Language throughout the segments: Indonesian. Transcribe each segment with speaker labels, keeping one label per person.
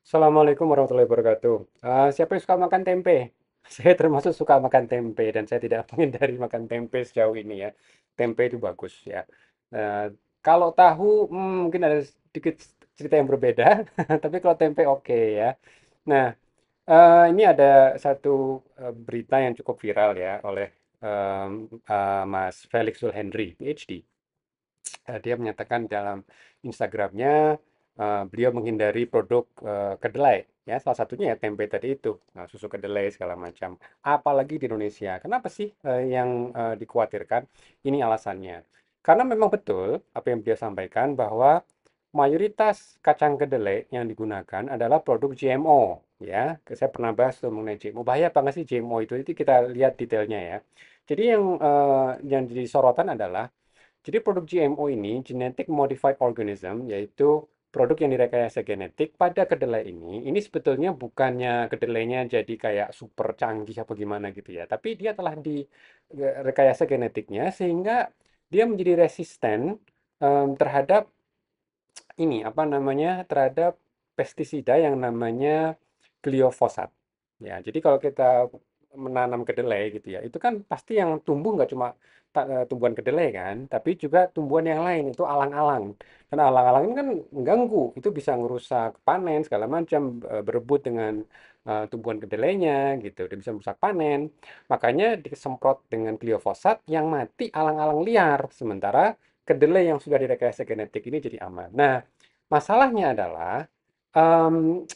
Speaker 1: Assalamualaikum warahmatullahi wabarakatuh. Siapa yang suka makan tempe? Saya termasuk suka makan tempe dan saya tidak menghindari makan tempe sejauh ini ya. Tempe itu bagus ya. Eh, Kalau tahu mungkin ada sedikit cerita yang berbeda, tapi kalau tempe oke ya. Nah, ini ada satu berita yang cukup viral ya oleh Mas Felix Zulhendri, PhD. Dia menyatakan dalam Instagramnya beliau menghindari produk kedelai ya salah satunya ya tempe tadi itu. Nah, susu kedelai segala macam apalagi di Indonesia. Kenapa sih yang dikhawatirkan? Ini alasannya karena memang betul apa yang beliau sampaikan bahwa mayoritas kacang kedelai yang digunakan adalah produk GMO ya. Saya pernah bahas tuh mengenai GMO, bahaya apa nggak sih GMO itu kita lihat detailnya ya. Jadi yang jadi sorotan adalah jadi produk GMO ini, Genetic Modified Organism, yaitu produk yang direkayasa genetik pada kedelai ini sebetulnya bukannya kedelainya jadi kayak super canggih apa gimana gitu ya, tapi dia telah direkayasa genetiknya sehingga dia menjadi resisten terhadap ini apa namanya terhadap pestisida yang namanya gliofosat. Ya, jadi kalau kita menanam kedelai gitu ya, itu kan pasti yang tumbuh nggak cuma tumbuhan kedelai kan, tapi juga tumbuhan yang lain itu alang-alang. Karena alang-alang ini kan mengganggu, itu bisa ngerusak panen segala macam, berebut dengan tumbuhan kedelainya gitu, dia bisa merusak panen. Makanya disemprot dengan gliofosat yang mati alang-alang liar, sementara kedelai yang sudah direkayasa genetik ini jadi aman. Nah, masalahnya adalah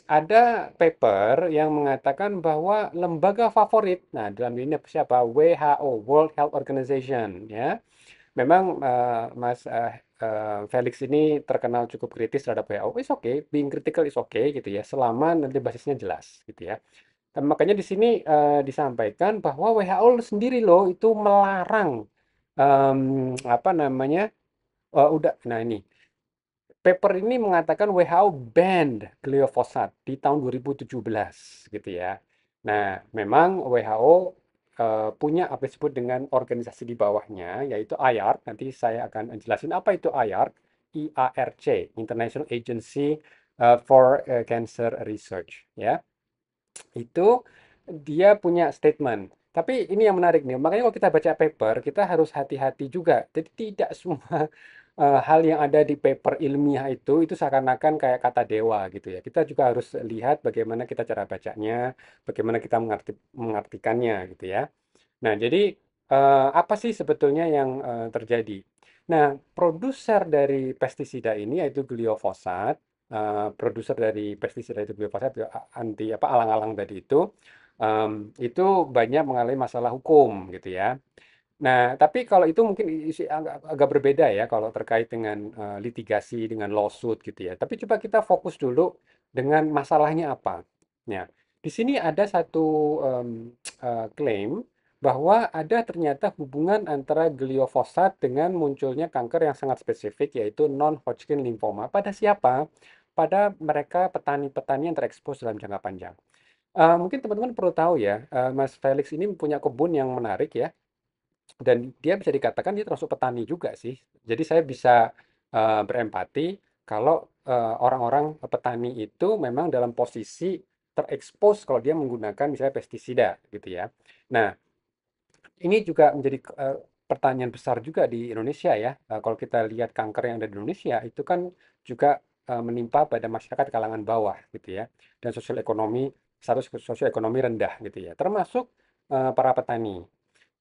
Speaker 1: ada paper yang mengatakan bahwa lembaga favorit, nah dalam ini siapa? WHO, World Health Organization, ya. Memang Mas Felix ini terkenal cukup kritis terhadap WHO. It's okay, being critical is okay gitu ya, selama nanti basisnya jelas gitu ya. Dan makanya di sini disampaikan bahwa WHO sendiri loh itu melarang apa namanya? Udah, nah ini paper ini mengatakan WHO banned glifosaat di tahun 2017 gitu ya. Nah, memang WHO punya apa disebut dengan organisasi di bawahnya yaitu IARC. Nanti saya akan jelasin apa itu IARC. IARC, International Agency for Cancer Research ya. Itu dia punya statement. Tapi ini yang menarik nih. Makanya kalau kita baca paper, kita harus hati-hati juga. Jadi tidak semua hal yang ada di paper ilmiah itu seakan-akan kayak kata dewa gitu ya. Kita juga harus lihat bagaimana kita cara bacanya, bagaimana kita mengartikannya gitu ya. Nah, jadi apa sih sebetulnya yang terjadi? Nah, produser dari pestisida ini yaitu gliofosat, produser dari pestisida itu gliofosat ya, anti apa alang-alang tadi itu banyak mengalami masalah hukum gitu ya. Nah, tapi kalau itu mungkin agak berbeda ya kalau terkait dengan litigasi, dengan lawsuit gitu ya. Tapi coba kita fokus dulu dengan masalahnya apa. Ya, di sini ada satu em, klaim bahwa ada ternyata hubungan antara gliofosat dengan munculnya kanker yang sangat spesifik yaitu non-Hodgkin lymphoma. Pada siapa? Pada mereka petani-petani yang terekspos dalam jangka panjang. Mungkin teman-teman perlu tahu ya, Mas Felix ini punya kebun yang menarik ya. Dan dia bisa dikatakan dia termasuk petani juga sih. Jadi saya bisa berempati kalau orang-orang petani itu memang dalam posisi terekspos kalau dia menggunakan misalnya pestisida gitu ya. Nah, ini juga menjadi pertanyaan besar juga di Indonesia ya. Kalau kita lihat kanker yang ada di Indonesia itu kan juga menimpa pada masyarakat kalangan bawah gitu ya. Dan sosial ekonomi status sosial ekonomi rendah gitu ya. Termasuk para petani.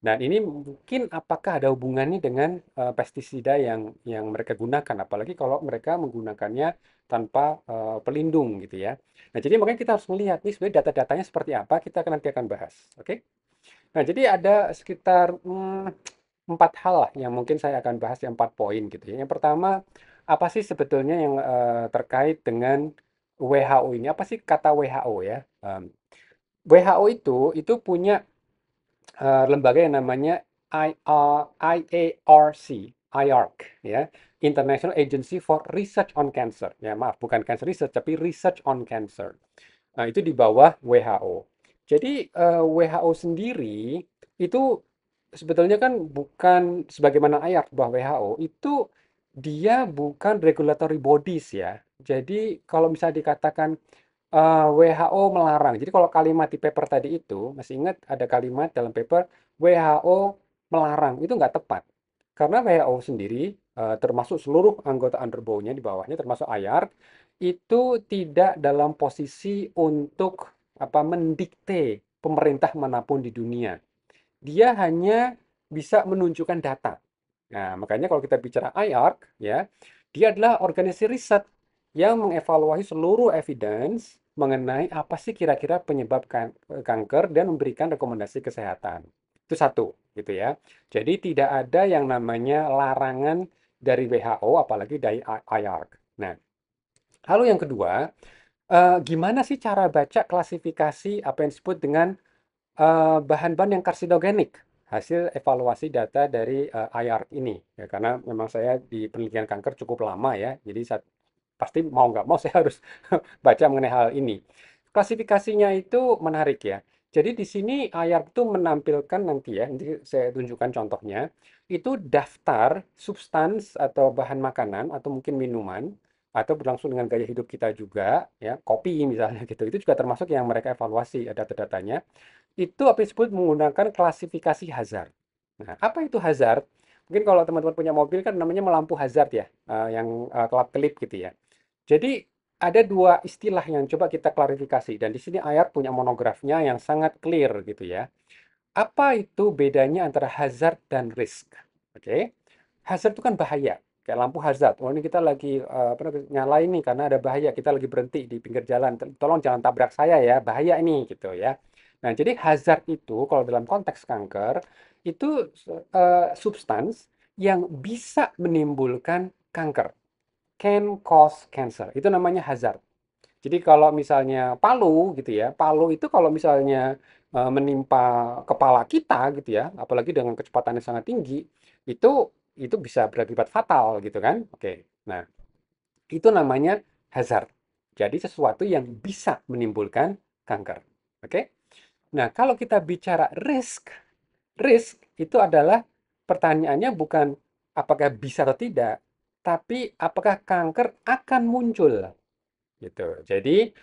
Speaker 1: Dan ini mungkin apakah ada hubungannya dengan pestisida yang mereka gunakan, apalagi kalau mereka menggunakannya tanpa pelindung gitu ya. Nah, jadi makanya kita harus melihat nih sebenarnya data-datanya seperti apa, kita akan nanti akan bahas. Oke? Nah, jadi ada sekitar 4 hal lah yang mungkin saya akan bahas, yang 4 poin gitu ya. Yang pertama, apa sih sebetulnya yang terkait dengan WHO ini? Apa sih kata WHO ya? WHO itu punya lembaga yang namanya IARC, IARC ya, International Agency for Research on Cancer. Ya, maaf, bukan cancer research, tapi research on cancer. Nah, itu di bawah WHO. Jadi WHO sendiri itu sebetulnya kan bukan sebagaimana IARC bahwa WHO itu dia bukan regulatory bodies ya. Jadi kalau misalnya dikatakan WHO melarang. Jadi kalau kalimat di paper tadi itu, masih ingat ada kalimat dalam paper WHO melarang, itu nggak tepat. Karena WHO sendiri, termasuk seluruh anggota underbow-nya di bawahnya, termasuk IARC, itu tidak dalam posisi untuk mendikte pemerintah manapun di dunia. Dia hanya bisa menunjukkan data. Nah, makanya kalau kita bicara IARC, ya, dia adalah organisasi riset yang mengevaluasi seluruh evidence mengenai apa sih kira-kira penyebab kanker dan memberikan rekomendasi kesehatan. Itu satu, gitu ya. Jadi tidak ada yang namanya larangan dari WHO, apalagi dari IARC. Nah, lalu yang kedua, gimana sih cara baca klasifikasi apa yang disebut dengan bahan-bahan yang karsinogenik, hasil evaluasi data dari IARC ini. Ya, karena memang saya di penelitian kanker cukup lama ya, jadi pasti mau nggak mau saya harus baca mengenai hal ini. Klasifikasinya itu menarik ya. Jadi di sini IARC itu menampilkan nanti ya, nanti saya tunjukkan contohnya, itu daftar substans atau bahan makanan atau mungkin minuman atau berlangsung dengan gaya hidup kita juga ya, kopi misalnya gitu. Itu juga termasuk yang mereka evaluasi data-datanya itu apa yang disebut menggunakan klasifikasi hazard. Nah, apa itu hazard? Mungkin kalau teman-teman punya mobil kan namanya melampu hazard ya, yang kelap-kelip gitu ya. Jadi ada dua istilah yang coba kita klarifikasi dan di sini Ayat punya monografnya yang sangat clear gitu ya. Apa itu bedanya antara hazard dan risk? Oke. Hazard itu kan bahaya. Kayak lampu hazard. Oh, ini kita lagi nyalain nih karena ada bahaya. Kita lagi berhenti di pinggir jalan. Tolong jangan tabrak saya ya. Bahaya ini gitu ya. Nah, jadi hazard itu kalau dalam konteks kanker itu substans yang bisa menimbulkan kanker. Can cause cancer. Itu namanya hazard. Jadi kalau misalnya palu gitu ya, palu itu kalau misalnya menimpa kepala kita gitu ya, apalagi dengan kecepatan yang sangat tinggi, itu itu bisa berakibat fatal gitu kan. Oke. Nah, itu namanya hazard. Jadi sesuatu yang bisa menimbulkan kanker. Oke. Nah, kalau kita bicara risk, risk itu adalah pertanyaannya bukan apakah bisa atau tidak, tapi apakah kanker akan muncul gitu. Jadi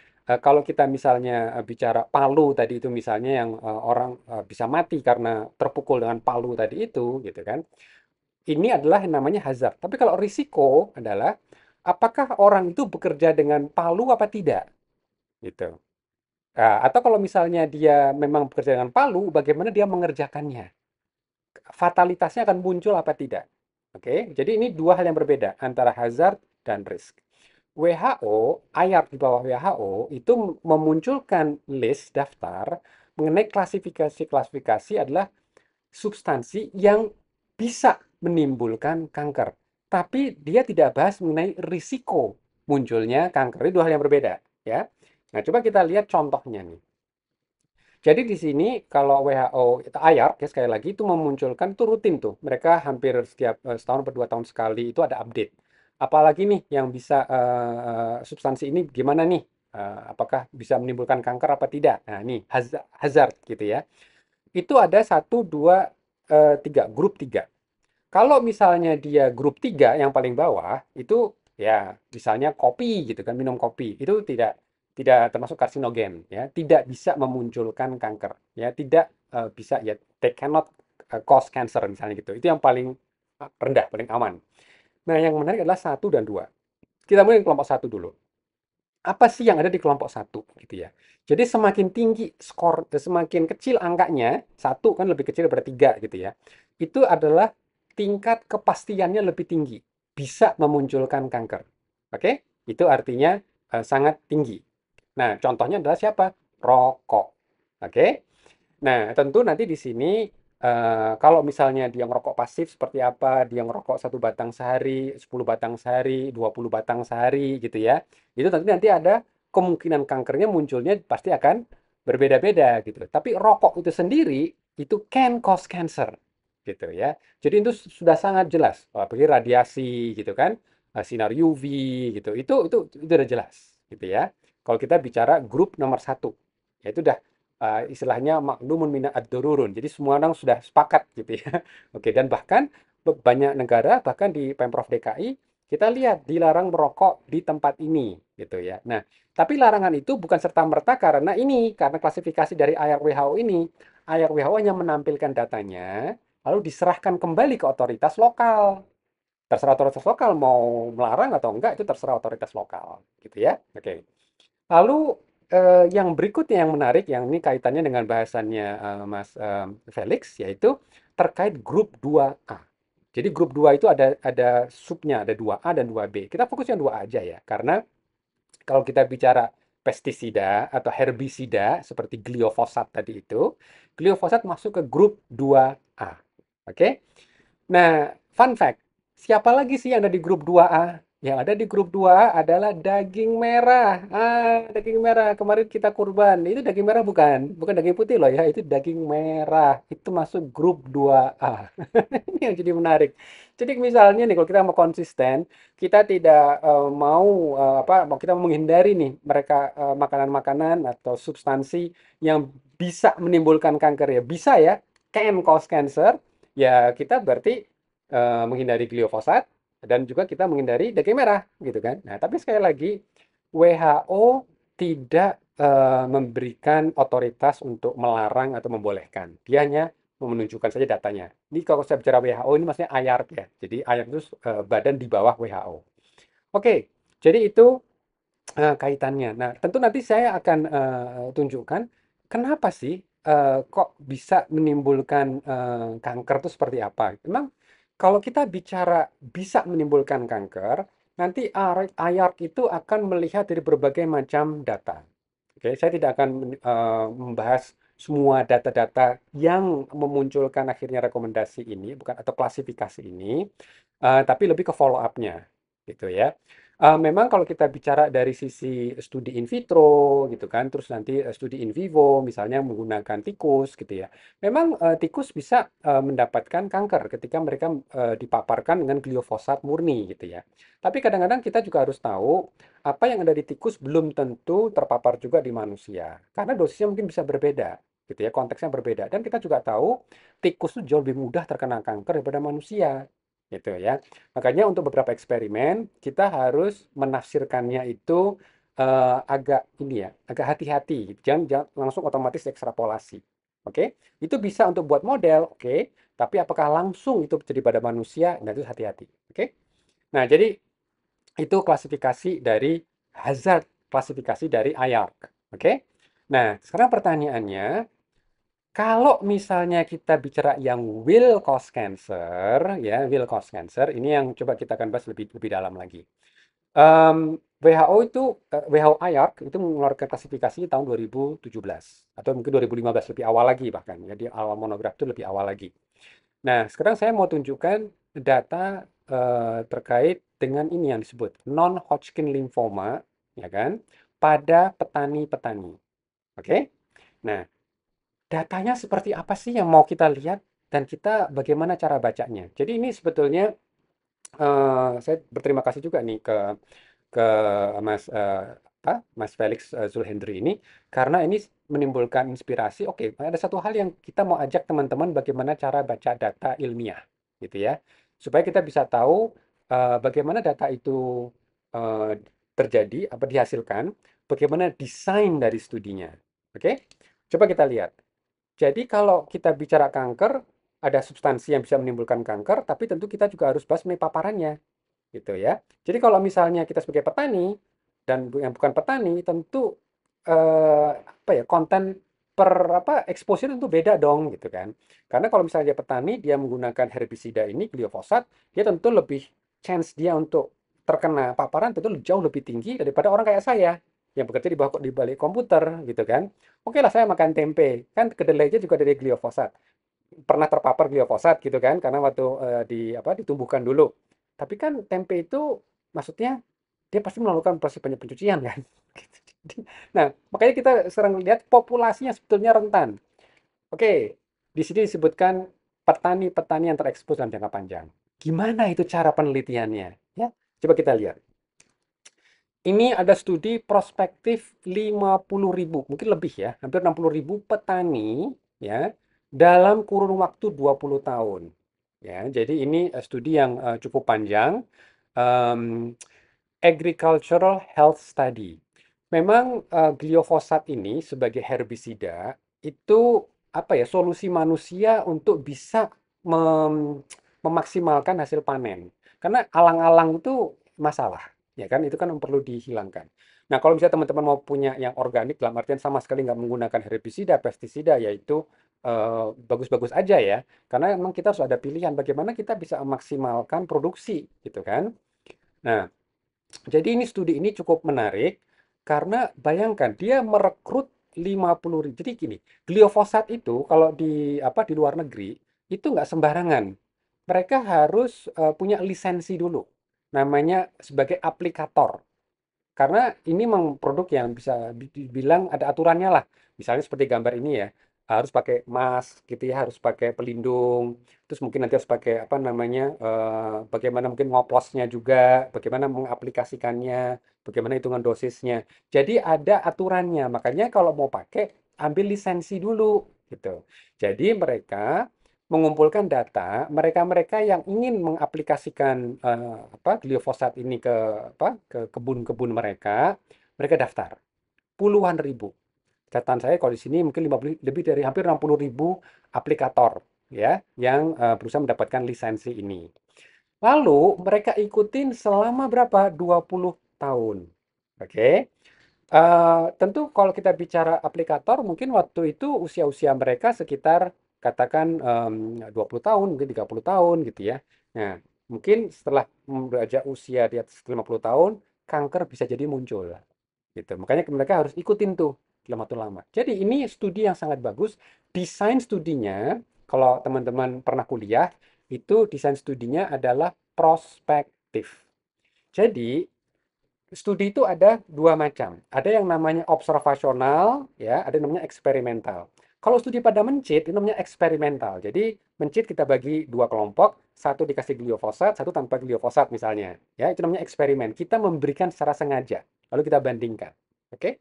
Speaker 1: kalau kita misalnya bicara palu tadi itu misalnya yang orang bisa mati karena terpukul dengan palu tadi itu gitu kan. Ini adalah yang namanya hazard. Tapi kalau risiko adalah apakah orang itu bekerja dengan palu apa tidak gitu. Atau kalau misalnya dia memang bekerja dengan palu, bagaimana dia mengerjakannya? Fatalitasnya akan muncul apa tidak? Oke, jadi ini dua hal yang berbeda antara hazard dan risk. WHO, IARC di bawah WHO itu memunculkan list daftar mengenai klasifikasi-klasifikasi adalah substansi yang bisa menimbulkan kanker. Tapi dia tidak bahas mengenai risiko munculnya kanker. Ini dua hal yang berbeda, ya. Nah, coba kita lihat contohnya nih. Jadi di sini kalau WHO itu IARC ya sekali lagi itu memunculkan itu rutin tuh. Mereka hampir setiap setahun per 2 tahun sekali itu ada update. Apalagi nih yang bisa substansi ini gimana nih? Apakah bisa menimbulkan kanker apa tidak? Nah, ini hazard gitu ya. Itu ada satu, dua, tiga, grup tiga. Kalau misalnya dia grup 3 yang paling bawah, itu ya misalnya kopi gitu kan, minum kopi. Itu tidak tidak termasuk karsinogen ya, tidak bisa memunculkan kanker ya, tidak bisa ya they cannot cause cancer misalnya gitu. Itu yang paling rendah, paling aman. Nah, yang menarik adalah satu dan dua. Kita mulai kelompok satu dulu. Apa sih yang ada di kelompok satu gitu ya. Jadi semakin tinggi skor, semakin kecil angkanya, satu kan lebih kecil daripada tiga gitu ya. Itu adalah tingkat kepastiannya lebih tinggi, bisa memunculkan kanker. Oke? Itu artinya sangat tinggi. Nah, contohnya adalah siapa? Rokok. Oke? Nah, tentu nanti di sini kalau misalnya dia ngerokok pasif seperti apa, dia ngerokok satu batang sehari, 10 batang sehari, 20 batang sehari gitu ya. Itu nanti ada kemungkinan kankernya munculnya pasti akan berbeda-beda gitu. Tapi rokok itu sendiri itu can cause cancer gitu ya. Jadi itu sudah sangat jelas. Apalagi radiasi gitu kan, sinar UV gitu. Itu udah jelas gitu ya. Kalau kita bicara grup nomor satu, ya itu udah istilahnya maklumun mina ad-dururun. Jadi semua orang sudah sepakat gitu ya. Oke, dan bahkan banyak negara bahkan di Pemprov DKI kita lihat dilarang merokok di tempat ini, gitu ya. Nah, tapi larangan itu bukan serta-merta karena klasifikasi dari IARC WHO ini. IARC WHO hanya menampilkan datanya, lalu diserahkan kembali ke otoritas lokal. Terserah otoritas lokal mau melarang atau enggak, itu terserah otoritas lokal, gitu ya. Oke. Lalu yang berikutnya yang menarik, yang ini kaitannya dengan bahasannya Mas Felix, yaitu terkait grup 2A. Jadi grup 2 itu ada subnya, ada 2A dan 2B. Kita fokus yang 2A aja ya, karena kalau kita bicara pestisida atau herbisida seperti gliofosat tadi itu, gliofosat masuk ke grup 2A. Oke? Nah, fun fact, siapa lagi sih yang ada di grup 2A? Yang ada di grup 2A adalah daging merah. Daging merah. Kemarin kita kurban. Itu daging merah bukan? Bukan daging putih loh ya, itu daging merah. Itu masuk grup 2A. Ini yang jadi menarik. Jadi misalnya nih, kalau kita mau konsisten, kita tidak mau kita mau menghindari nih mereka makanan-makanan atau substansi yang bisa menimbulkan kanker ya. Bisa ya, can cause cancer. Ya, kita berarti menghindari gliofosat dan juga kita menghindari daging merah, gitu kan. Nah, tapi sekali lagi, WHO tidak memberikan otoritas untuk melarang atau membolehkan. Dia hanya menunjukkan saja datanya. Ini kalau saya bicara WHO ini maksudnya IARC ya. Jadi IARC itu badan di bawah WHO. Oke, jadi itu kaitannya. Nah, tentu nanti saya akan tunjukkan kenapa sih kok bisa menimbulkan kanker itu seperti apa. Memang kalau kita bicara bisa menimbulkan kanker, nanti IARC itu akan melihat dari berbagai macam data. Oke, saya tidak akan membahas semua data-data yang memunculkan akhirnya rekomendasi ini, bukan atau klasifikasi ini, tapi lebih ke follow up-nya, gitu ya. Memang kalau kita bicara dari sisi studi in vitro gitu kan, terus nanti studi in vivo misalnya menggunakan tikus gitu ya. Memang tikus bisa mendapatkan kanker ketika mereka dipaparkan dengan gliofosat murni gitu ya. Tapi kadang-kadang kita juga harus tahu apa yang ada di tikus belum tentu terpapar juga di manusia. Karena dosisnya mungkin bisa berbeda gitu ya, konteksnya berbeda. Dan kita juga tahu tikus itu jauh lebih mudah terkena kanker daripada manusia gitu ya. Makanya untuk beberapa eksperimen kita harus menafsirkannya itu agak ini ya, agak hati-hati. Jangan langsung otomatis ekstrapolasi. Oke? Itu bisa untuk buat model, oke. Tapi apakah langsung itu terjadi pada manusia? Nah, itu hati-hati. Oke? Nah, jadi itu klasifikasi dari hazard, klasifikasi dari IARC. Oke? Nah, sekarang pertanyaannya, kalau misalnya kita bicara yang will cause cancer, ya, will cause cancer, ini yang coba kita akan bahas lebih lebih dalam lagi. WHO itu, WHO IARC itu mengeluarkan klasifikasi tahun 2017 atau mungkin 2015 lebih awal lagi bahkan. Jadi awal monograf itu lebih awal lagi. Nah, sekarang saya mau tunjukkan data terkait dengan ini yang disebut non-Hodgkin lymphoma, ya kan, pada petani-petani. Oke? Nah, datanya seperti apa sih yang mau kita lihat dan kita bagaimana cara bacanya? Jadi ini sebetulnya saya berterima kasih juga nih ke Mas Mas Felix Zulhendri ini karena ini menimbulkan inspirasi. Oke, ada satu hal yang kita mau ajak teman-teman bagaimana cara baca data ilmiah, gitu ya, supaya kita bisa tahu bagaimana data itu eh, terjadi, apa dihasilkan, bagaimana desain dari studinya. Oke, coba kita lihat. Jadi kalau kita bicara kanker, ada substansi yang bisa menimbulkan kanker, tapi tentu kita juga harus bahas mengenai paparannya, gitu ya. Jadi kalau misalnya kita sebagai petani dan yang bukan petani, tentu apa ya konten per exposure tentu beda dong, gitu kan. Karena kalau misalnya dia petani, dia menggunakan herbisida ini gliofosat, dia tentu lebih chance dia untuk terkena paparan tentu jauh lebih tinggi daripada orang kayak saya yang bekerja di balik komputer, gitu kan. Oke lah saya makan tempe, kan kedelainya juga dari gliofosat. Pernah terpapar gliofosat gitu kan, karena waktu ditumbuhkan dulu. Tapi kan tempe itu maksudnya dia pasti melakukan proses banyak pencucian kan. Gitu. Nah, makanya kita sering lihat populasinya sebetulnya rentan. Oke, di sini disebutkan petani-petani yang terekspos dalam jangka panjang. Gimana itu cara penelitiannya? Ya, coba kita lihat. Ini ada studi prospektif 50.000, mungkin lebih ya, hampir 60.000 petani ya dalam kurun waktu 20 tahun. Ya, jadi ini studi yang cukup panjang. Em, Agricultural Health Study. Memang gliofosat ini sebagai herbisida itu apa ya solusi manusia untuk bisa memaksimalkan hasil panen. Karena alang-alang itu masalah, ya kan? Itu kan perlu dihilangkan. Nah, kalau misalnya teman-teman mau punya yang organik, dalam artian sama sekali nggak menggunakan herbisida, pestisida, yaitu bagus-bagus aja ya. Karena memang kita harus ada pilihan bagaimana kita bisa memaksimalkan produksi, gitu kan? Nah, jadi ini studi ini cukup menarik karena bayangkan dia merekrut 50.000. Jadi gini, gliofosat itu kalau di apa di luar negeri itu nggak sembarangan. Mereka harus punya lisensi dulu. Namanya sebagai aplikator. Karena ini memang produk yang bisa dibilang ada aturannya lah. Misalnya seperti gambar ini ya, harus pakai mask gitu ya, harus pakai pelindung. Terus mungkin nanti harus pakai apa namanya, bagaimana mungkin ngoposnya juga, bagaimana mengaplikasikannya, bagaimana hitungan dosisnya. Jadi ada aturannya. Makanya kalau mau pakai, ambil lisensi dulu gitu. Jadi mereka mengumpulkan data mereka-mereka yang ingin mengaplikasikan apa gliofosat ini ke apa ke kebun-kebun mereka, mereka daftar puluhan ribu. Catatan saya kalau di sini mungkin 50, lebih dari hampir 60.000 aplikator ya yang berusaha mendapatkan lisensi ini. Lalu mereka ikutin selama berapa? 20 tahun. Oke. Tentu kalau kita bicara aplikator, mungkin waktu itu usia-usia mereka sekitar katakan 20 tahun, mungkin 30 tahun gitu ya. Nah, mungkin setelah beranjak usia di atas 50 tahun, kanker bisa jadi muncul. Gitu. Makanya mereka harus ikutin tuh dalam waktu lama. Jadi ini studi yang sangat bagus. Desain studinya, kalau teman-teman pernah kuliah, itu desain studinya adalah prospektif. Jadi studi itu ada dua macam. Ada yang namanya observasional, ya, ada yang namanya eksperimental. Kalau studi pada mencit, itu namanya eksperimental. Jadi mencit kita bagi dua kelompok, satu dikasih gliofosat, satu tanpa gliofosat misalnya. Ya, itu namanya eksperimen. Kita memberikan secara sengaja, lalu kita bandingkan. Oke?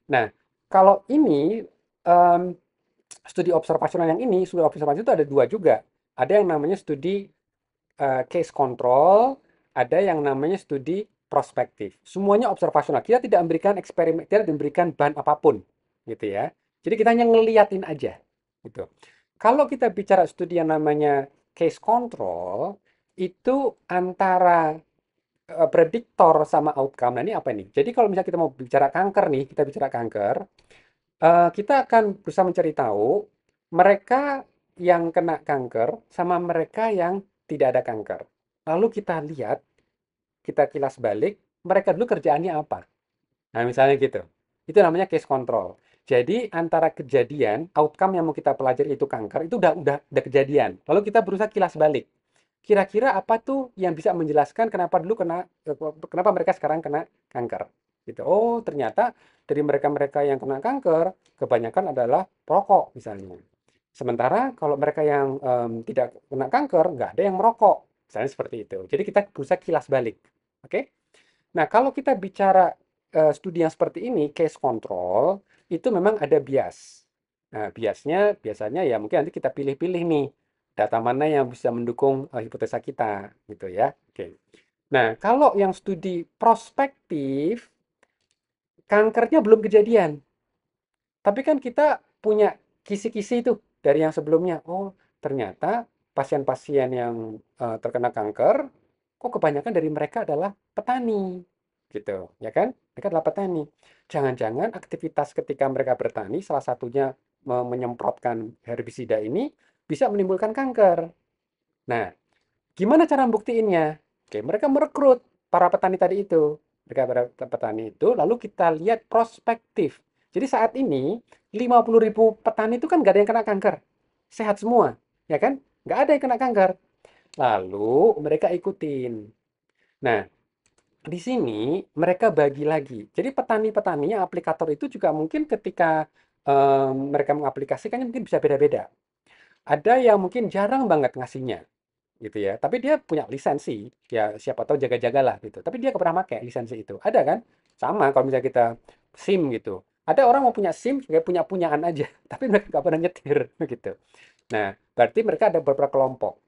Speaker 1: Nah, kalau ini em, studi observasional yang ini, studi observasional itu ada dua juga. Ada yang namanya studi case control, ada yang namanya studi prospektif. Semuanya observasional. Kita tidak memberikan eksperimen, tidak memberikan bahan apapun, gitu ya. Jadi kita hanya ngeliatin aja, gitu. Kalau kita bicara studi yang namanya case control, itu antara prediktor sama outcome. Nah, ini apa nih? Jadi kalau misalnya kita mau bicara kanker nih, kita bicara kanker, kita akan berusaha mencari tahu mereka yang kena kanker sama mereka yang tidak ada kanker. Lalu kita lihat, kita kilas balik, mereka dulu kerjaannya apa. Nah, misalnya gitu. Itu namanya case control. Jadi antara kejadian, outcome yang mau kita pelajari itu kanker, itu udah kejadian. Lalu kita berusaha kilas balik. Kira-kira apa tuh yang bisa menjelaskan kenapa dulu kenapa mereka sekarang kena kanker? Gitu. Oh, ternyata dari mereka-mereka yang kena kanker, kebanyakan adalah perokok misalnya. Sementara kalau mereka yang tidak kena kanker, nggak ada yang merokok. Misalnya seperti itu. Jadi kita berusaha kilas balik. Oke? Nah, kalau kita bicara studi yang seperti ini, case control, itu memang ada bias. Nah, biasnya biasanya ya mungkin nanti kita pilih-pilih nih, data mana yang bisa mendukung hipotesa kita, gitu ya. Oke. Nah, kalau yang studi prospektif, kankernya belum kejadian. Tapi kan kita punya kisi-kisi itu dari yang sebelumnya. Oh, ternyata pasien-pasien yang terkena kanker, kok kebanyakan dari mereka adalah petani, gitu, ya kan? Mereka adalah petani. Jangan-jangan aktivitas ketika mereka bertani, salah satunya menyemprotkan herbisida ini bisa menimbulkan kanker. Nah, gimana cara membuktiinnya? Oke, mereka merekrut para petani tadi itu. Mereka para petani itu, lalu kita lihat prospektif. Jadi saat ini 50.000 petani itu kan nggak ada yang kena kanker. Sehat semua, ya kan? Nggak ada yang kena kanker. Lalu mereka ikutin. Nah, di sini mereka bagi lagi. Jadi petani-petani yang aplikator itu juga mungkin ketika mereka mengaplikasikannya mungkin bisa beda-beda. Ada yang mungkin jarang banget ngasihnya gitu ya. Tapi dia punya lisensi, ya siapa tahu jaga-jagalah gitu. Tapi dia nggak pernah pakai lisensi itu. Ada kan? Sama kalau misalnya kita SIM gitu. Ada orang mau punya SIM kayak punya punyaan aja, tapi mereka nggak pernah nyetir gitu. Nah, berarti mereka ada beberapa kelompok.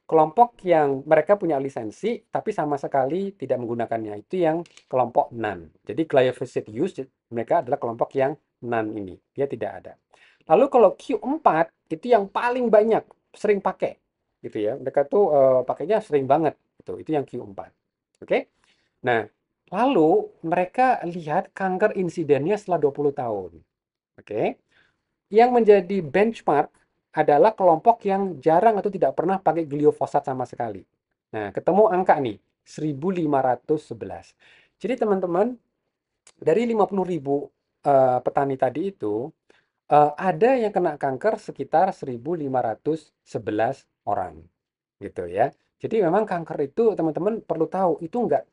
Speaker 1: Kelompok yang mereka punya lisensi tapi sama sekali tidak menggunakannya itu yang kelompok none. Jadi glyphosate use mereka adalah kelompok yang none ini, dia tidak ada. Lalu kalau Q4 itu yang paling banyak sering pakai gitu ya. Mereka tuh pakainya sering banget gitu. Itu yang Q4. Oke. Nah, lalu mereka lihat kanker insidennya setelah 20 tahun. Oke. Yang menjadi benchmark adalah kelompok yang jarang atau tidak pernah pakai gliofosat sama sekali. Nah, ketemu angka nih, 1511. Jadi teman-teman, dari 50.000 petani tadi itu, ada yang kena kanker sekitar 1511 orang, gitu ya. Jadi memang kanker itu teman-teman perlu tahu, itu nggak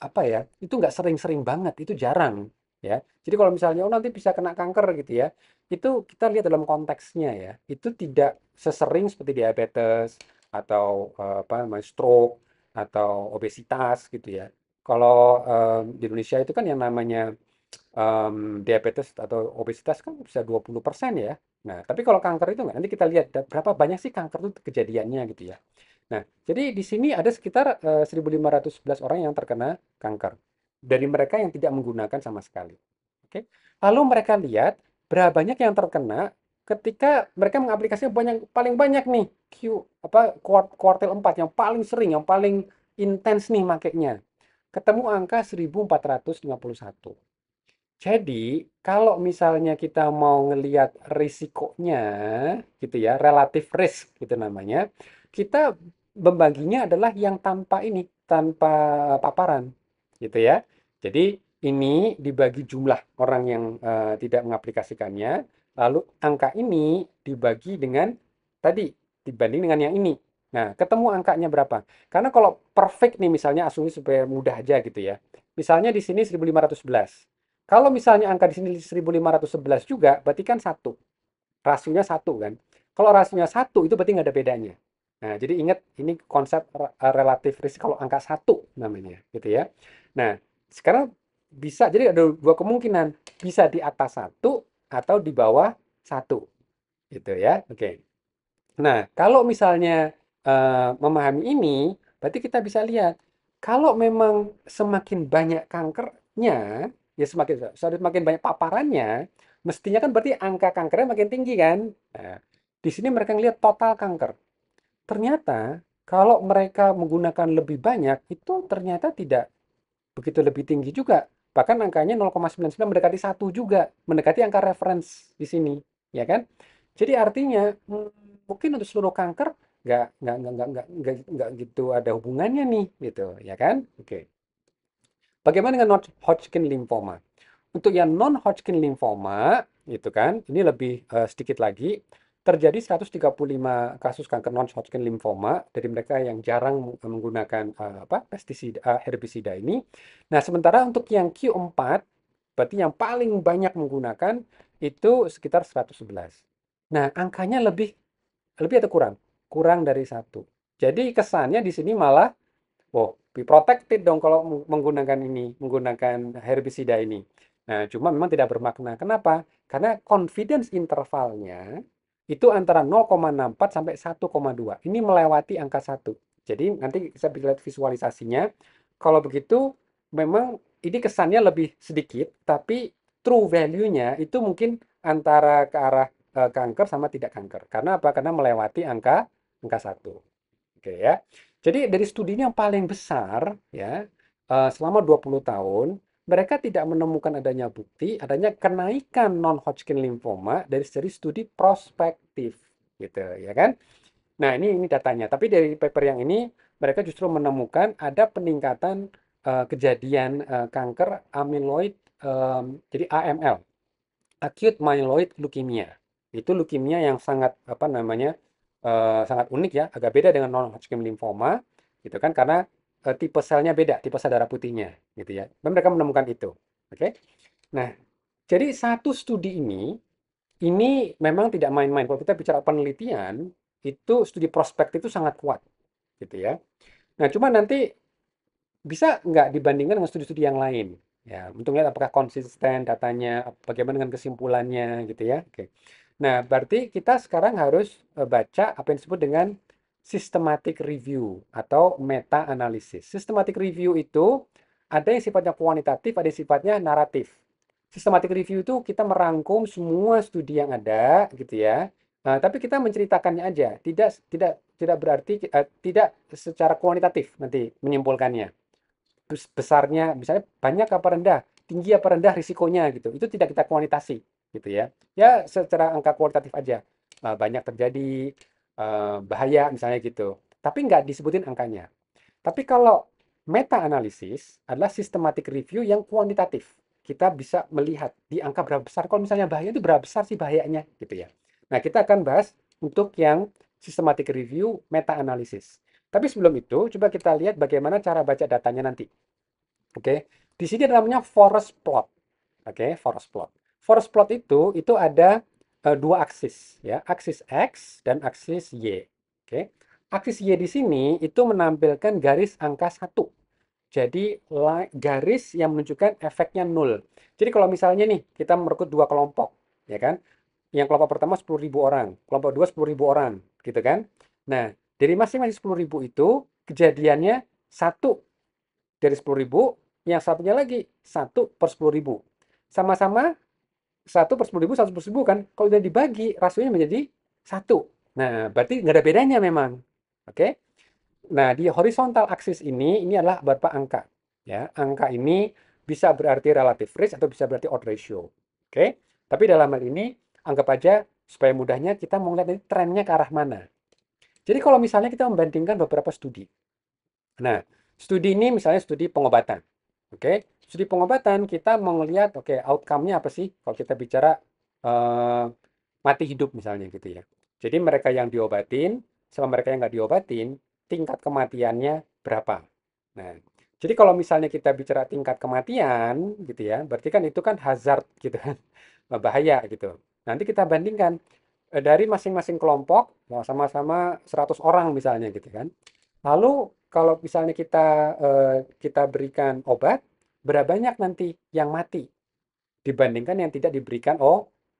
Speaker 1: apa ya, itu nggak sering-sering banget, itu jarang ya. Jadi kalau misalnya oh nanti bisa kena kanker gitu ya, itu kita lihat dalam konteksnya ya. Itu tidak sesering seperti diabetes atau apa namanya stroke atau obesitas gitu ya. Kalau di Indonesia itu kan yang namanya diabetes atau obesitas kan bisa 20% ya. Nah, tapi kalau kanker itu nggak. Nanti kita lihat berapa banyak sih kanker itu kejadiannya gitu ya. Nah, jadi di sini ada sekitar 1511 orang yang terkena kanker. Dari mereka yang tidak menggunakan sama sekali. Oke. Lalu mereka lihat berapa banyak yang terkena ketika mereka mengaplikasikan paling banyak nih kuartil 4 yang paling sering, yang paling intens nih makainya. Ketemu angka 1451. Jadi, kalau misalnya kita mau ngelihat risikonya, gitu ya, relative risk gitu namanya, kita membaginya adalah yang tanpa ini, tanpa paparan, gitu ya. Jadi, ini dibagi jumlah orang yang tidak mengaplikasikannya, lalu angka ini dibagi dengan tadi, dibanding dengan yang ini. Nah, ketemu angkanya berapa? Karena kalau perfect nih, misalnya asumsi supaya mudah aja gitu ya. Misalnya di sini 1511. Kalau misalnya angka di sini 1511 juga, berarti kan satu. Rasionya satu kan. Kalau rasionya satu, itu berarti nggak ada bedanya. Nah, jadi ingat ini konsep relatif risk kalau angka satu namanya, gitu ya. Nah, sekarang bisa, jadi ada dua kemungkinan. Bisa di atas satu atau di bawah satu, gitu ya. Oke. Nah, kalau misalnya memahami ini, berarti kita bisa lihat kalau memang semakin banyak kankernya, ya semakin banyak paparannya, mestinya kan berarti angka kankernya makin tinggi kan? Nah, di sini mereka ngelihat total kanker. Ternyata kalau mereka menggunakan lebih banyak, itu ternyata tidak begitu lebih tinggi juga. Bahkan angkanya 0,99 mendekati satu juga, mendekati angka reference di sini, ya kan? Jadi artinya mungkin untuk seluruh kanker nggak gitu ada hubungannya nih, gitu, ya kan? Oke. Bagaimana dengan non-Hodgkin lymphoma? Untuk yang non-Hodgkin lymphoma, gitu kan, ini lebih sedikit lagi, terjadi 135 kasus kanker non-Hodgkin lymphoma dari mereka yang jarang menggunakan pestisida, herbisida ini. Nah, sementara untuk yang Q4, berarti yang paling banyak menggunakan itu sekitar 111. Nah, angkanya lebih lebih atau kurang? Kurang dari satu. Jadi kesannya di sini malah oh, be protected dong kalau menggunakan ini, menggunakan herbisida ini. Nah, cuma memang tidak bermakna. Kenapa? Karena confidence intervalnya itu antara 0,64 sampai 1,2. Ini melewati angka 1. Jadi nanti bisa lihat visualisasinya. Kalau begitu, memang ini kesannya lebih sedikit, tapi true value-nya itu mungkin antara ke arah kanker sama tidak kanker. Karena apa? Karena melewati angka 1. Oke ya. Jadi dari studinya yang paling besar ya selama 20 tahun mereka tidak menemukan adanya bukti adanya kenaikan non-Hodgkin lymphoma dari studi prospektif gitu ya kan. Nah, ini datanya. Tapi dari paper yang ini mereka justru menemukan ada peningkatan kejadian kanker amyloid jadi AML, acute myeloid leukemia. Itu leukemia yang sangat apa namanya sangat unik ya, agak beda dengan non-Hodgkin lymphoma, gitu kan? Karena tipe selnya beda, tipe sel darah putihnya, gitu ya. Dan mereka menemukan itu, oke? Nah, jadi satu studi ini memang tidak main-main. Kalau kita bicara penelitian, itu studi prospektif itu sangat kuat, gitu ya. Nah, cuma nanti bisa nggak dibandingkan dengan studi-studi yang lain? Ya, untuk lihat apakah konsisten datanya, bagaimana dengan kesimpulannya, gitu ya. Oke. Nah, berarti kita sekarang harus baca apa yang disebut dengan systematic review atau meta analysis. Systematic review itu ada yang sifatnya kuantitatif, ada yang sifatnya naratif. Systematic review itu kita merangkum semua studi yang ada, gitu ya. Tapi kita menceritakannya aja, tidak berarti tidak secara kuantitatif nanti menyimpulkannya. Besarnya, misalnya banyak apa rendah, tinggi apa rendah risikonya gitu. Itu tidak kita kuantitasi, gitu ya. Ya secara angka kualitatif aja. Banyak terjadi bahaya misalnya gitu. Tapi nggak disebutin angkanya. Tapi kalau meta analisis adalah systematic review yang kuantitatif. Kita bisa melihat di angka berapa besar. Kalau misalnya bahaya itu berapa besar sih bahayanya gitu ya. Nah, kita akan bahas untuk yang systematic review meta analisis. Tapi sebelum itu, coba kita lihat bagaimana cara baca datanya nanti. Oke, di sini ada namanya forest plot. Oke, forest plot. Forest plot itu ada dua aksis ya, aksis X dan aksis Y. Oke, aksis Y di sini itu menampilkan garis angka satu. Jadi garis yang menunjukkan efeknya nol. Jadi kalau misalnya nih kita merekrut dua kelompok, ya kan? Yang kelompok pertama 10.000 orang, kelompok dua 10.000 orang, gitu kan? Nah, dari masing-masing 10.000 itu kejadiannya satu dari 10.000, yang satunya lagi 1/10.000. Sama-sama 1/10.000, 1/10.000 kan? Kalau udah dibagi, rasionya menjadi 1. Nah, berarti nggak ada bedanya memang. Oke? Nah, di horizontal axis ini adalah beberapa angka. Ya, angka ini bisa berarti relative risk atau bisa berarti odds ratio. Oke? Tapi dalam hal ini, anggap aja supaya mudahnya kita mau lihat ini trennya ke arah mana. Jadi kalau misalnya kita membandingkan beberapa studi. Nah, studi ini misalnya studi pengobatan. Oke, studi pengobatan kita mau ngelihat, oke, outcome-nya apa sih kalau kita bicara eh, mati hidup misalnya gitu ya. Jadi mereka yang diobatin sama mereka yang nggak diobatin, tingkat kematiannya berapa. Nah, jadi kalau misalnya kita bicara tingkat kematian gitu ya, berarti kan itu kan hazard gitu kan, bahaya gitu. Nanti kita bandingkan dari masing-masing kelompok, sama-sama 100 orang misalnya gitu kan. Lalu kalau misalnya kita berikan obat, berapa banyak nanti yang mati dibandingkan yang tidak diberikan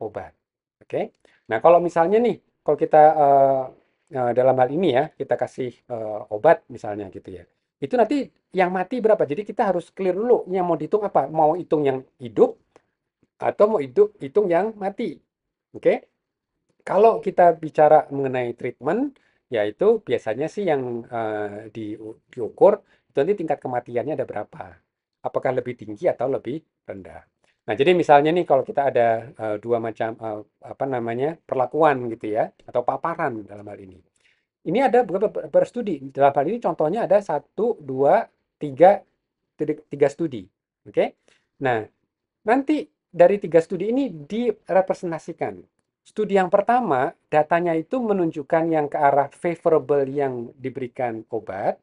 Speaker 1: obat. Oke. Nah, kalau misalnya nih, kalau kita dalam hal ini ya, kita kasih obat misalnya gitu ya. Itu nanti yang mati berapa? Jadi kita harus clear dulu yang mau dihitung apa? Mau hitung yang hidup atau mau hitung yang mati. Oke. Kalau kita bicara mengenai treatment, yaitu biasanya sih yang diukur itu nanti tingkat kematiannya ada berapa. Apakah lebih tinggi atau lebih rendah. Nah, jadi misalnya nih kalau kita ada dua macam apa namanya perlakuan gitu ya, atau paparan dalam hal ini. Ini ada beberapa studi. Dalam hal ini contohnya ada satu, dua, tiga, tiga studi. Oke. Nah, nanti dari tiga studi ini direpresentasikan. Studi yang pertama, datanya itu menunjukkan yang ke arah favorable yang diberikan obat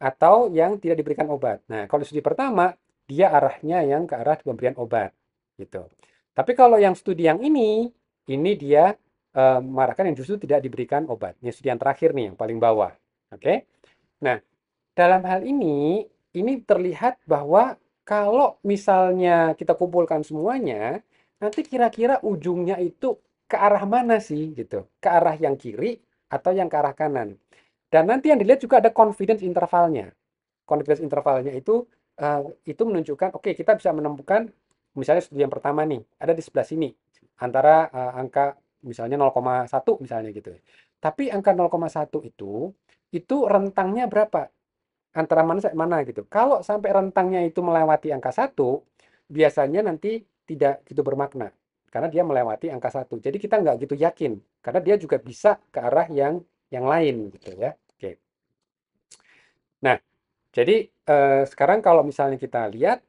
Speaker 1: atau yang tidak diberikan obat. Nah, kalau studi pertama, dia arahnya yang ke arah pemberian obat, gitu. Tapi kalau yang studi yang ini dia mengarahkan yang justru tidak diberikan obat. Ini studi yang terakhir nih, yang paling bawah. Oke? Nah, dalam hal ini terlihat bahwa kalau misalnya kita kumpulkan semuanya, nanti kira-kira ujungnya itu ke arah mana sih gitu? Ke arah yang kiri atau yang ke arah kanan? Dan nanti yang dilihat juga ada confidence intervalnya. Confidence intervalnya itu menunjukkan oke, kita bisa menemukan misalnya studi yang pertama nih, ada di sebelah sini antara angka misalnya 0,1 misalnya gitu. Tapi angka 0,1 itu rentangnya berapa? Antara mana sampai mana gitu. Kalau sampai rentangnya itu melewati angka satu, biasanya nanti tidak gitu bermakna. Karena dia melewati angka satu. Jadi kita nggak gitu yakin. Karena dia juga bisa ke arah yang lain gitu ya. Oke. Nah, jadi sekarang kalau misalnya kita lihat,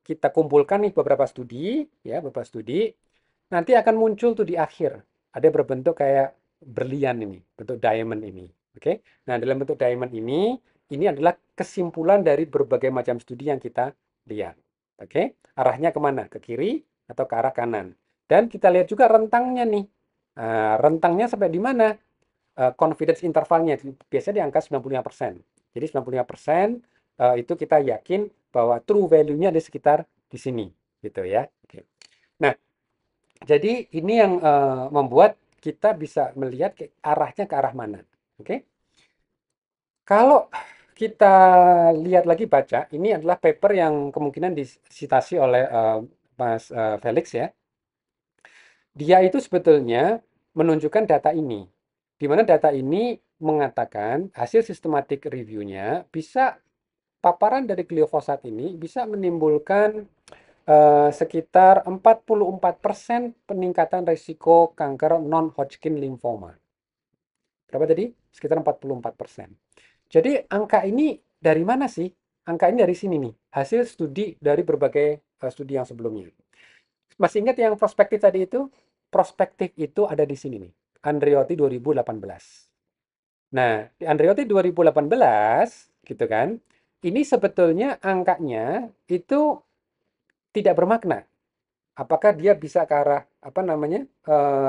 Speaker 1: kita kumpulkan nih beberapa studi, ya beberapa studi, nanti akan muncul tuh di akhir. Ada berbentuk kayak berlian ini, bentuk diamond ini. Oke. Nah, dalam bentuk diamond ini adalah kesimpulan dari berbagai macam studi yang kita lihat. Oke. Arahnya kemana? Ke kiri atau ke arah kanan. Dan kita lihat juga rentangnya nih. Rentangnya sampai di mana? Confidence intervalnya biasanya di angka 95%. Jadi 95% itu kita yakin bahwa true value-nya ada sekitar di sini gitu ya. Oke. Nah, jadi ini yang membuat kita bisa melihat arahnya ke arah mana. Oke? Kalau kita lihat lagi baca, ini adalah paper yang kemungkinan disitasi oleh Mas Felix ya. Dia itu sebetulnya menunjukkan data ini, di mana data ini mengatakan hasil sistematik reviewnya bisa paparan dari gliofosat ini bisa menimbulkan sekitar 44% peningkatan risiko kanker non-Hodgkin lymphoma. Berapa tadi? Sekitar 44%. Jadi angka ini dari mana sih? Angka ini dari sini nih, hasil studi dari berbagai studi yang sebelumnya. Masih ingat yang prospektif tadi itu? Prospektif itu ada di sini nih, Andreotti 2018. Nah, di Andreotti 2018, gitu kan, ini sebetulnya angkanya itu tidak bermakna. Apakah dia bisa ke arah apa namanya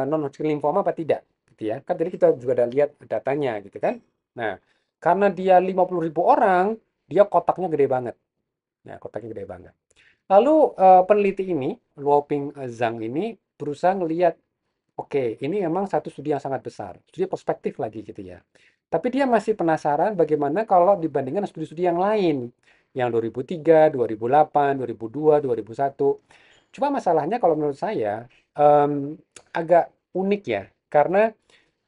Speaker 1: non-Hodgkin lymphoma apa tidak, gitu ya? Kan tadi kita juga ada lihat datanya, gitu kan? Nah, karena dia 50.000 orang, dia kotaknya gede banget. Nah, kotaknya gede banget. Lalu peneliti ini, Luoping Zhang ini berusaha ngelihat, oke, ini memang satu studi yang sangat besar, studi prospektif lagi gitu ya. Tapi dia masih penasaran bagaimana kalau dibandingkan studi-studi yang lain, yang 2003, 2008, 2002, 2001. Cuma masalahnya kalau menurut saya agak unik ya, karena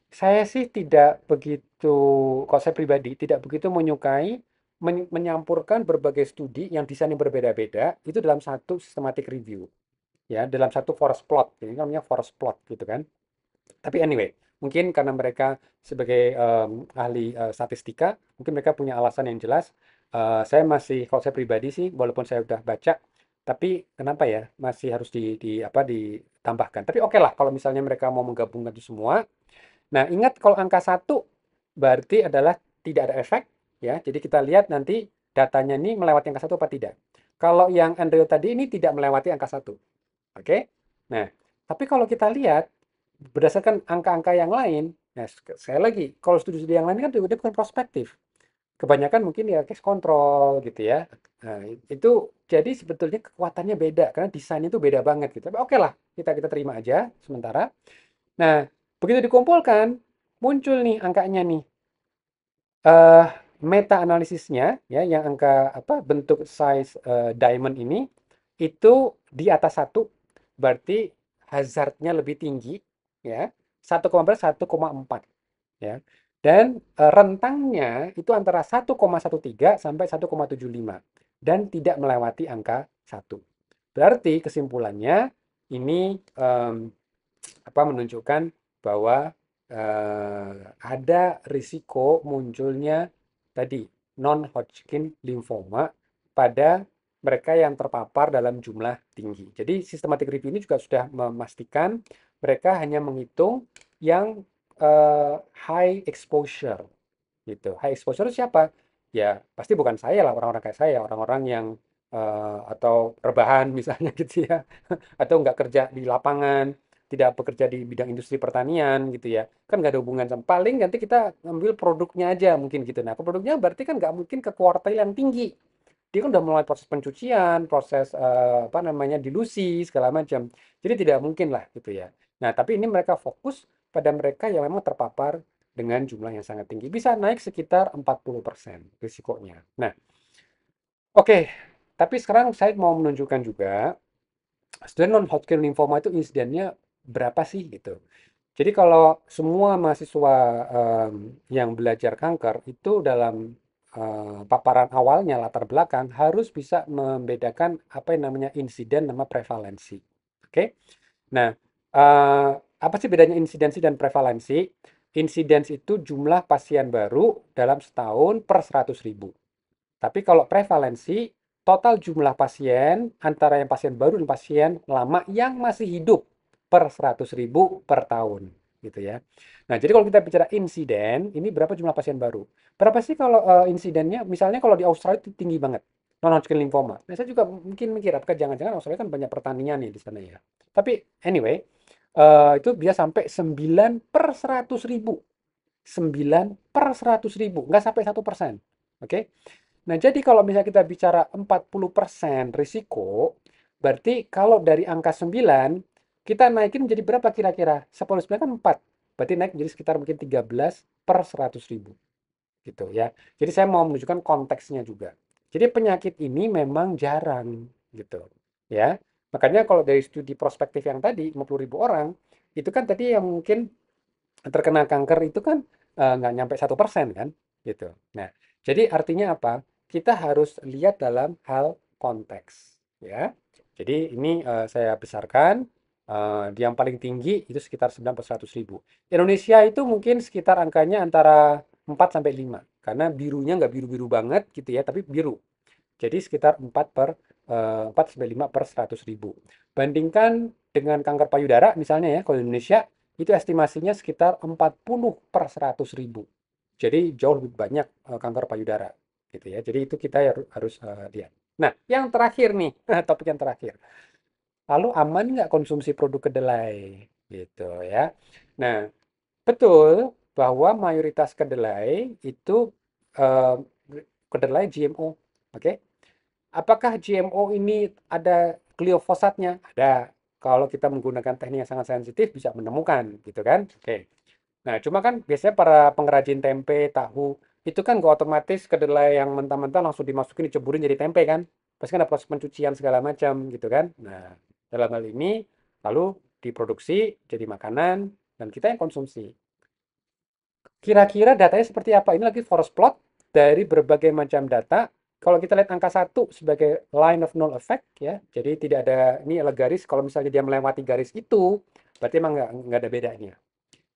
Speaker 1: saya sih tidak begitu, kalau saya pribadi tidak begitu menyukai menyampurkan berbagai studi yang desainnya berbeda-beda itu dalam satu systematic review, ya, dalam satu forest plot. Ini namanya forest plot gitu kan. Tapi anyway, mungkin karena mereka sebagai ahli statistika, mungkin mereka punya alasan yang jelas. Saya masih, kalau saya pribadi sih, walaupun saya udah baca, tapi kenapa ya masih harus apa ditambahkan. Tapi oke lah, kalau misalnya mereka mau menggabungkan itu semua. Nah, ingat kalau angka satu berarti adalah tidak ada efek, ya. Jadi kita lihat nanti datanya ini melewati angka satu apa tidak. Kalau yang Andrew tadi ini tidak melewati angka satu, oke? Nah, tapi kalau kita lihat berdasarkan angka-angka yang lain, nah saya lagi, kalau studi-studi yang lain kan juga dia bukan prospektif. Kebanyakan mungkin ya case control gitu ya. Nah, itu jadi sebetulnya kekuatannya beda karena desainnya itu beda banget gitu. Tapi oke lah, kita terima aja sementara. Nah, begitu dikumpulkan, muncul nih angkanya nih. Eh, meta analisisnya ya, yang angka apa bentuk size diamond ini itu di atas satu, berarti hazardnya lebih tinggi ya. 1,4 ya. Dan rentangnya itu antara 1,13 sampai 1,75 dan tidak melewati angka satu. Berarti kesimpulannya ini apa menunjukkan bahwa ada risiko munculnya tadi non-Hodgkin lymphoma pada mereka yang terpapar dalam jumlah tinggi. Jadi systematic review ini juga sudah memastikan mereka hanya menghitung yang high exposure gitu. High exposure itu siapa? Ya pasti bukan saya lah, orang-orang kayak saya, orang-orang yang atau rebahan misalnya gitu ya, atau nggak kerja di lapangan, tidak bekerja di bidang industri pertanian gitu ya, kan nggak ada hubungan sama, paling nanti kita ngambil produknya aja mungkin gitu. Nah, produknya berarti kan nggak mungkin ke kuartil yang tinggi. Dia kan udah mulai proses pencucian, proses apa namanya dilusi segala macam. Jadi tidak mungkin lah gitu ya. Nah, tapi ini mereka fokus pada mereka yang memang terpapar dengan jumlah yang sangat tinggi. Bisa naik sekitar 40% risikonya. Nah, oke. Tapi sekarang saya mau menunjukkan juga sebenarnya non-Hodgkin lymphoma itu insidennya berapa sih gitu. Jadi kalau semua mahasiswa yang belajar kanker itu dalam paparan awalnya latar belakang harus bisa membedakan apa yang namanya insiden sama prevalensi. Oke? Nah, apa sih bedanya insidensi dan prevalensi? Insidens itu jumlah pasien baru dalam setahun per 100.000. Tapi kalau prevalensi, total jumlah pasien antara yang pasien baru dan pasien lama yang masih hidup per 100.000 per tahun, gitu ya. Nah, jadi kalau kita bicara insiden, ini berapa jumlah pasien baru? Berapa sih kalau insidennya? Misalnya kalau di Australia itu tinggi banget, non-Hodgkin lymphoma. Nah, saya juga mungkin mikir, apakah jangan-jangan Australia kan banyak pertanian ya di sana ya. Tapi anyway, itu bisa sampai 9 per 100.000. 9 per 100.000, nggak sampai 1%. Oke? Nah, jadi kalau misalnya kita bicara 40% risiko, berarti kalau dari angka 9, kita naikin menjadi berapa kira-kira? 10 9 kan 4. Berarti naik menjadi sekitar mungkin 13 per 100.000. gitu ya. Jadi saya mau menunjukkan konteksnya juga. Jadi penyakit ini memang jarang gitu ya. Makanya kalau dari studi prospektif yang tadi 50.000 orang itu kan tadi yang mungkin terkena kanker itu kan nggak nyampe 1% kan gitu. Nah, jadi artinya apa? Kita harus lihat dalam hal konteks ya. Jadi ini saya besarkan di yang paling tinggi itu sekitar 900.000. Indonesia itu mungkin sekitar angkanya antara 4 sampai 5 karena birunya nggak biru-biru banget gitu ya, tapi biru. Jadi sekitar 4 sampai 5 per 100.000. Bandingkan dengan kanker payudara misalnya ya, kalau di Indonesia itu estimasinya sekitar 40 per 100.000. Jadi jauh lebih banyak kanker payudara gitu ya. Jadi itu kita harus lihat. Nah, yang terakhir nih, topik yang terakhir. Lalu aman nggak konsumsi produk kedelai? Gitu ya. Nah, betul bahwa mayoritas kedelai itu eh, kedelai GMO. Oke. Apakah GMO ini ada gliofosatnya? Ada. Kalau kita menggunakan teknik yang sangat sensitif bisa menemukan, gitu kan? Oke. Nah, cuma kan biasanya para pengrajin tempe, tahu, itu kan nggak otomatis kedelai yang mentah-mentah langsung dimasukin, diceburin jadi tempe kan? Pasti kan ada proses pencucian segala macam, gitu kan? Nah, dalam hal ini lalu diproduksi jadi makanan dan kita yang konsumsi. Kira-kira datanya seperti apa? Ini lagi forest plot dari berbagai macam data. Kalau kita lihat angka 1 sebagai line of null effect ya, jadi tidak ada, ini adalah garis, kalau misalnya dia melewati garis itu, berarti emang nggak ada bedanya.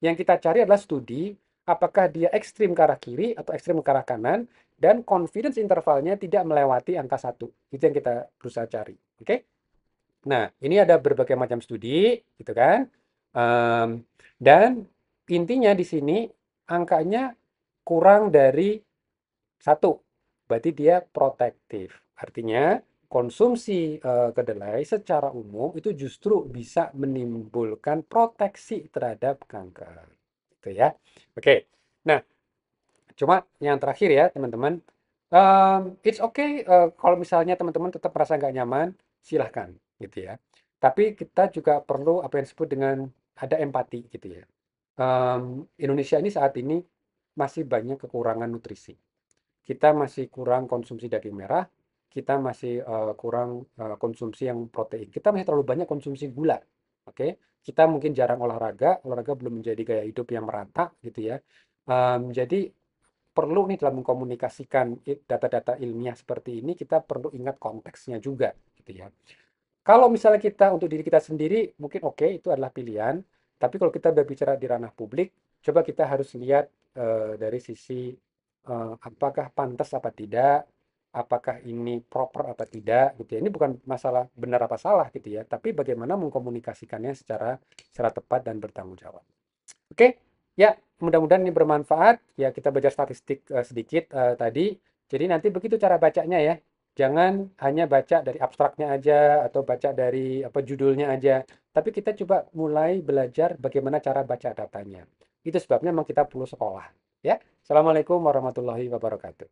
Speaker 1: Yang kita cari adalah studi apakah dia ekstrim ke arah kiri atau ekstrim ke arah kanan, dan confidence intervalnya tidak melewati angka 1. Itu yang kita berusaha cari. Oke? Nah, ini ada berbagai macam studi, gitu kan. Dan intinya di sini angkanya kurang dari 1. Berarti dia protektif. Artinya konsumsi kedelai secara umum itu justru bisa menimbulkan proteksi terhadap kanker. Gitu ya. Oke. Nah, cuma yang terakhir ya, teman-teman. It's okay kalau misalnya teman-teman tetap merasa nggak nyaman, silahkan gitu ya. Tapi kita juga perlu apa yang disebut dengan ada empati gitu ya. Indonesia ini saat ini masih banyak kekurangan nutrisi. Kita masih kurang konsumsi daging merah, kita masih kurang konsumsi yang protein. Kita masih terlalu banyak konsumsi gula. Oke, kita mungkin jarang olahraga, olahraga belum menjadi gaya hidup yang merata gitu ya. Jadi perlu nih dalam mengkomunikasikan data-data ilmiah seperti ini, kita perlu ingat konteksnya juga gitu ya. Kalau misalnya kita untuk diri kita sendiri, mungkin oke, itu adalah pilihan. Tapi kalau kita berbicara di ranah publik, coba kita harus lihat dari sisi apakah pantas apa tidak, apakah ini proper apa tidak, gitu ya. Ini bukan masalah benar apa salah gitu ya, tapi bagaimana mengkomunikasikannya secara tepat dan bertanggung jawab. Oke, ya mudah-mudahan ini bermanfaat. Ya kita baca statistik sedikit tadi. Jadi nanti begitu cara bacanya ya. Jangan hanya baca dari abstraknya aja atau baca dari apa judulnya aja. Tapi kita coba mulai belajar bagaimana cara baca datanya. Itu sebabnya memang kita perlu sekolah. Ya. Assalamualaikum warahmatullahi wabarakatuh.